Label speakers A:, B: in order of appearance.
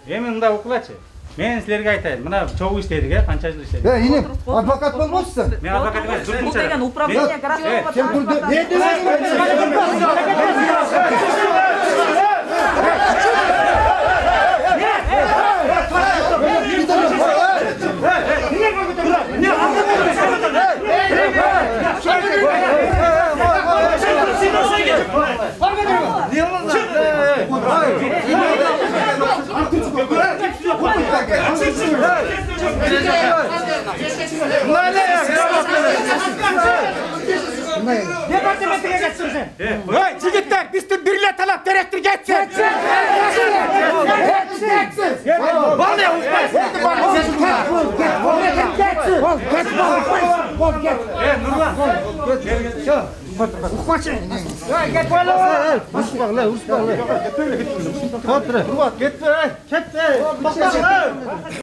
A: Эми мындай укулачы. Мен силерге айтайын. Мына чогуу иштедик, канча жыл иштедик.
B: Ине, адвокат болмосуң?
A: Мен адвокат эмес,
C: Бул деген управление городского
D: Departamentine geçsin sen. Hey çocuklar biz de birle talep direktör geçsin. Geçsin. Vallahi uçmaz.
A: Nurlan.
D: Uçmasın. Gel böyle.
B: Urusbaqlar.
D: Gitme. Gitme.